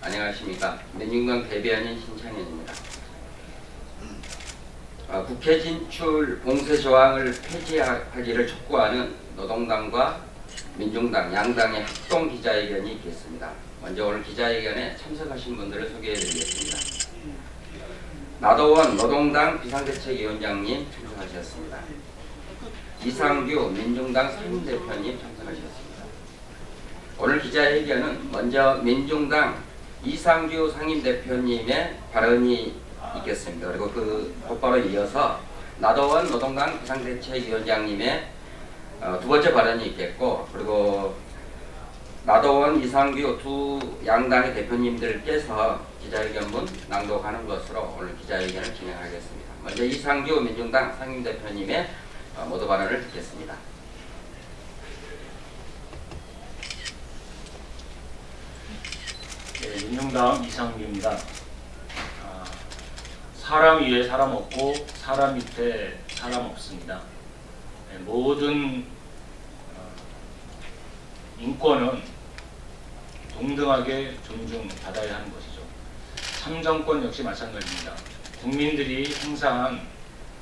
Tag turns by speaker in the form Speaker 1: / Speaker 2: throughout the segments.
Speaker 1: 안녕하십니까. 민중당 대변인 신창현입니다. 국회 진출 공세 조항을 폐지하기를 촉구하는 노동당과 민중당 양당의 합동 기자회견이 있겠습니다. 먼저 오늘 기자회견에 참석하신 분들을 소개해드리겠습니다. 나도원 노동당 비상대책위원장님 참석하셨습니다. 이상규 민중당 상임대표님 참석하셨습니다. 오늘 기자회견은 먼저 민중당 이상규 상임대표님의 발언이 있겠습니다. 그리고 곧바로 이어서 나도원 노동당 비상대책위원장님의 두 번째 발언이 있겠고, 그리고 나도원 이상규 두 양당의 대표님들께서 기자회견문 낭독하는 것으로 오늘 기자회견을 진행하겠습니다. 먼저 이상규 민중당 상임대표님의 모두 발언을 듣겠습니다.
Speaker 2: 네, 민중당 이상규입니다. 사람 위에 사람 없고 사람 밑에 사람 없습니다. 네, 모든 인권은 동등하게 존중받아야 하는 것이죠. 참정권 역시 마찬가지입니다. 국민들이 행사한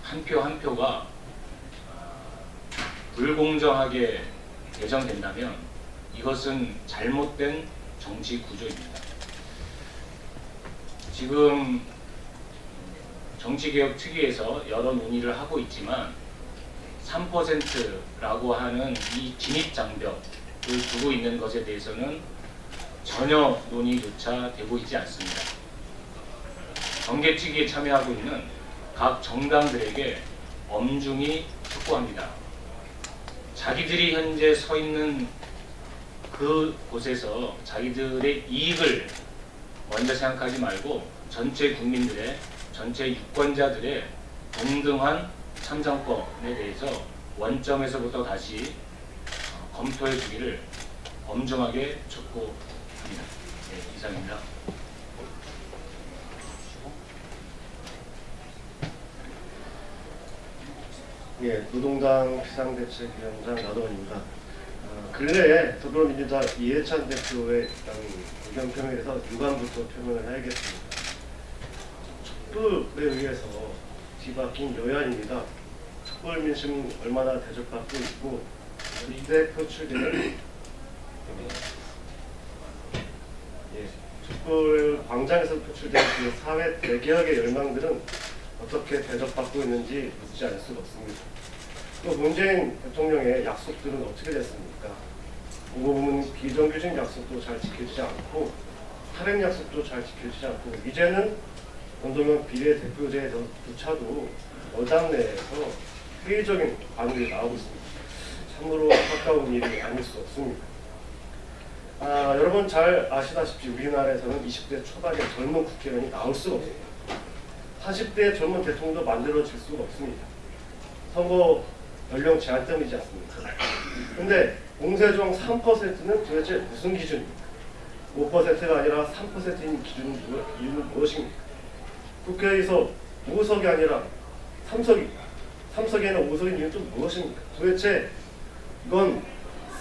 Speaker 2: 한 표 한 표가 불공정하게 개정된다면 이것은 잘못된 정치 구조입니다. 지금 정치개혁 특위에서 여러 논의를 하고 있지만 3%라고 하는 이 진입장벽을 두고 있는 것에 대해서는 전혀 논의조차 되고 있지 않습니다. 정개특위에 참여하고 있는 각 정당들에게 엄중히 촉구합니다. 자기들이 현재 서 있는 그 곳에서 자기들의 이익을 먼저 생각하지 말고 전체 국민들의, 전체 유권자들의 동등한 참정권에 대해서 원점에서부터 다시 검토해 주기를 엄중하게 촉구합니다. 네, 이상입니다.
Speaker 3: 예, 노동당 비상대책위원장 나도원입니다. 근래에 더불어민주당 이해찬 대표의 의견 표명에서 유감부터 표명을 해야겠습니다. 촛불에 의해서 뒤바뀐 여야입니다. 촛불 민심은 얼마나 대접받고 있고 이때 표출되는 촛불 광장에서 표출된 그 사회 대개혁의 열망들은 어떻게 대접받고 있는지 묻지 않을 수가 없습니다. 또 문재인 대통령의 약속들은 어떻게 됐습니까? 오고 보면 비정규직 약속도 잘 지켜지지 않고 탈핵 약속도 잘 지켜지지 않고 이제는 권동현 비례대표제조차도 여당 내에서 회의적인 반응이 나오고 있습니다. 참으로 안타까운 일이 아닐 수 없습니다. 여러분 잘 아시다시피 우리나라에서는 20대 초반의 젊은 국회의원이 나올 수가 없습니다. 40대 젊은 대통령도 만들어질 수가 없습니다. 선거 연령 제한 때문이지 않습니까? 근데 공세조항 3%는 도대체 무슨 기준입니까? 5%가 아니라 3%인 이유는 무엇입니까? 국회에서 5석이 아니라 3석이, 3석에는 5석인 이유는 또 무엇입니까? 도대체 이건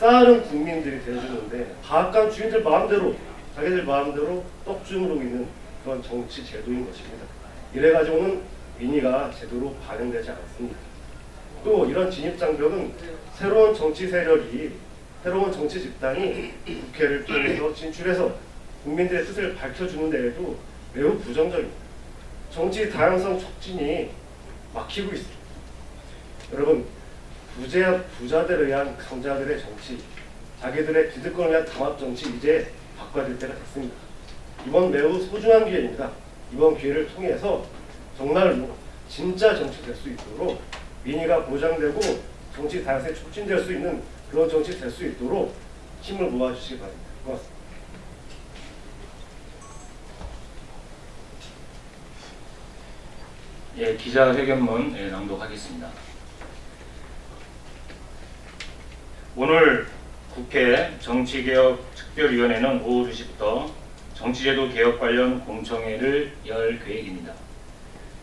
Speaker 3: 싸른 국민들이 대주는데 가학관 주인들 마음대로, 자기들 마음대로 떡주무르고 있는 그런 정치 제도인 것입니다. 이래가지고는 민의가 제대로 반영되지 않습니다. 또 이런 진입장벽은 새로운 정치 세력이, 새로운 정치 집단이 국회를 통해서 진출해서 국민들의 뜻을 밝혀주는 데에도 매우 부정적입니다. 정치 다양성 촉진이 막히고 있습니다. 여러분, 부자들에 의한 강자들의 정치, 자기들의 기득권을 위한 담합 정치 이제 바꿔야 될 때가 됐습니다. 이번 매우 소중한 기회입니다. 이번 기회를 통해서 정말로 진짜 정치 될 수 있도록 민의가 보장되고 정치 다양성이 촉진될 수 있는 그런 정치 될 수 있도록 힘을 모아주시기 바랍니다. 고맙습니다.
Speaker 2: 예, 기자회견문 낭독하겠습니다. 오늘 국회 정치개혁특별위원회는 오후 2시부터 정치제도 개혁 관련 공청회를 열 계획입니다.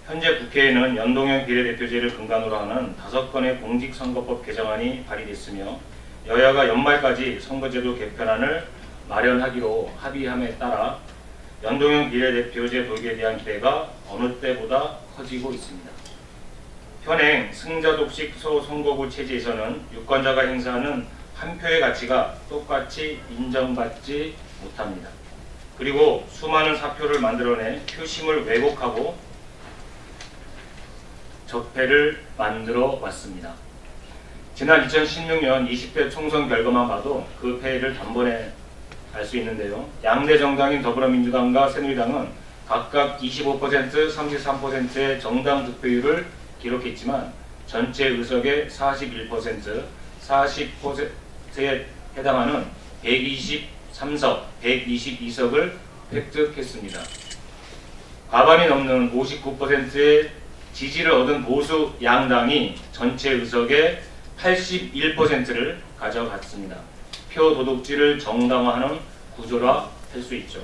Speaker 2: 현재 국회에는 연동형 비례대표제를 근간으로 하는 5건의 공직선거법 개정안이 발의됐으며 여야가 연말까지 선거제도 개편안을 마련하기로 합의함에 따라 연동형 비례대표제 도입에 대한 기대가 어느 때보다 커지고 있습니다. 현행 승자독식 소선거구 체제에서는 유권자가 행사하는 한 표의 가치가 똑같이 인정받지 못합니다. 그리고 수많은 사표를 만들어내 표심을 왜곡하고 적폐를 만들어 왔습니다. 지난 2016년 20대 총선 결과만 봐도 그 폐해를 단번에 알 수 있는데요. 양대 정당인 더불어민주당과 새누리당은 각각 25%, 33%의 정당 득표율을 기록했지만 전체 의석의 41%, 40%에 해당하는 123석, 122석을 획득했습니다. 과반이 넘는 59%의 지지를 얻은 보수 양당이 전체 의석의 81%를 가져갔습니다. 표 도둑질을 정당화하는 구조라 할 수 있죠.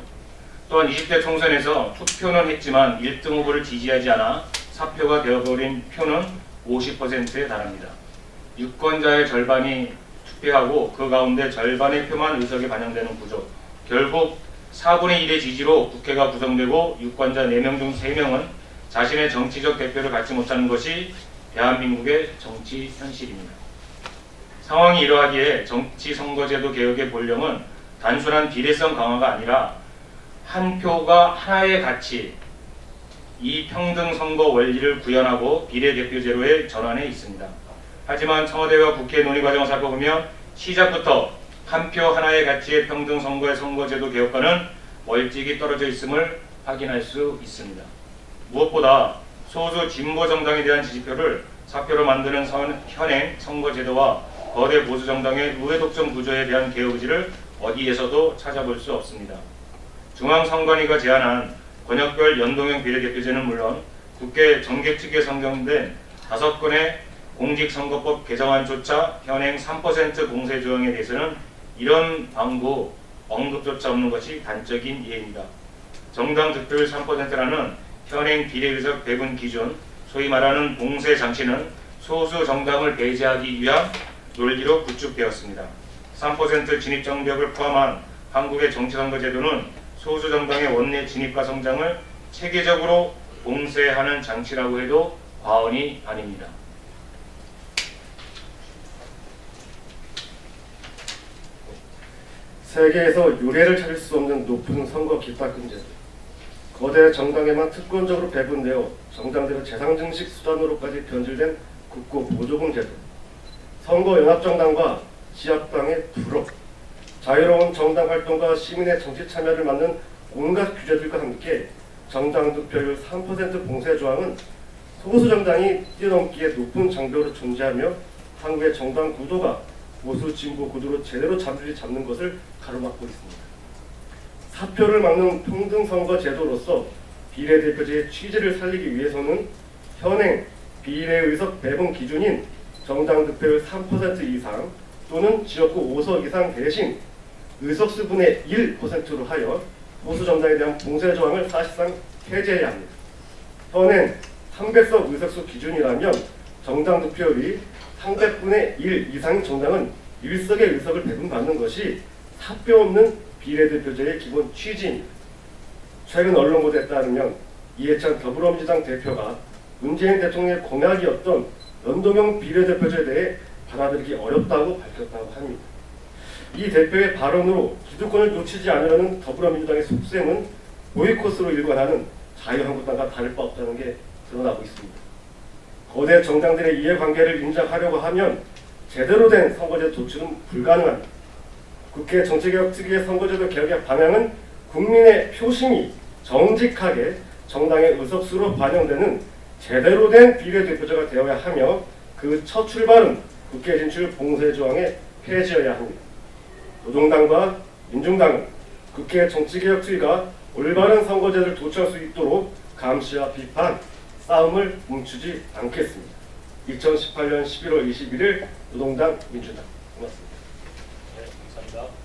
Speaker 2: 또한 20대 총선에서 투표는 했지만 1등 후보를 지지하지 않아 사표가 되어버린 표는 50%에 달합니다. 유권자의 절반이 투표하고 그 가운데 절반의 표만 의석에 반영되는 구조. 결국 4분의 1의 지지로 국회가 구성되고 유권자 4명 중 3명은 자신의 정치적 대표를 갖지 못하는 것이 대한민국의 정치 현실입니다. 상황이 이러하기에 정치선거제도 개혁의 본령은 단순한 비례성 강화가 아니라 한 표가 하나의 가치, 이 평등선거 원리를 구현하고 비례대표제로의 전환에 있습니다. 하지만 청와대와 국회 논의 과정을 살펴보면 시작부터 한 표 하나의 가치의 평등선거의 선거제도 개혁과는 멀찍이 떨어져 있음을 확인할 수 있습니다. 무엇보다 소수 진보 정당에 대한 지지표를 사표로 만드는 현행 선거제도와 거대 보수 정당의 우회 독점 구조에 대한 개혁 의지를 어디에서도 찾아볼 수 없습니다. 중앙선관위가 제안한 권역별 연동형 비례대표제는 물론 국회 정개특위에 상정된 5건의 공직선거법 개정안조차 현행 3% 공세 조항에 대해서는 이런 방구 언급조차 없는 것이 단적인 예입니다. 정당 득표율 3%라는 현행 비례의석 배분 기준, 소위 말하는 공세 장치는 소수 정당을 배제하기 위한 논리로 구축되었습니다. 3% 진입 장벽을 포함한 한국의 정치선거 제도는 소수 정당의 원내 진입과 성장을 체계적으로 봉쇄하는 장치라고 해도 과언이 아닙니다.
Speaker 3: 세계에서 유례를 찾을 수 없는 높은 선거 기탁금제도, 거대 정당에만 특권적으로 배분되어 정당대로 재상증식 수단으로까지 변질된 국고 보조금 제도, 선거 연합정당과 지역당의 불업, 자유로운 정당 활동과 시민의 정치 참여를 막는 온갖 규제들과 함께 정당 득표율 3% 봉쇄 조항은 소수 정당이 뛰어넘기에 높은 장벽으로 존재하며 한국의 정당 구도가 보수 진보 구도로 제대로 자리를 잡는 것을 가로막고 있습니다. 사표를 막는 평등선거 제도로서 비례대표제의 취지를 살리기 위해서는 현행 비례의석 배분 기준인 정당 득표율 3% 이상 또는 지역구 5석 이상 대신 의석수분의 1%로 하여 보수 정당에 대한 봉쇄 조항을 사실상 폐지해야 합니다. 현행 300석 의석수 기준이라면 정당 득표율이 300분의 1 이상인 정당은 1석의 의석을 배분받는 것이 사표 없는 비례대표제의 기본 취지입니다. 최근 언론 보도에 따르면 이해찬 더불어민주당 대표가 문재인 대통령의 공약이었던 연동형 비례대표제에 대해 받아들이기 어렵다고 밝혔다고 합니다. 이 대표의 발언으로 기득권을 놓치지 않으려는 더불어민주당의 속셈은 보이콧으로 일관하는 자유한국당과 다를 바 없다는 게 드러나고 있습니다. 거대 정당들의 이해관계를 인정하려고 하면 제대로 된 선거제 도출은 불가능합니다. 국회 정치개혁특위의 선거제도 개혁의 방향은 국민의 표심이 정직하게 정당의 의석수로 반영되는 제대로 된 비례대표제가 되어야 하며 그 첫 출발은 국회 진출 봉쇄 조항의 폐지여야 합니다. 노동당과 민중당은 국회 정치개혁특위가 올바른 선거제를 도출할 수 있도록 감시와 비판, 싸움을 멈추지 않겠습니다. 2018년 11월 21일 노동당 민주당 고맙습니다.
Speaker 2: 네, 감사합니다.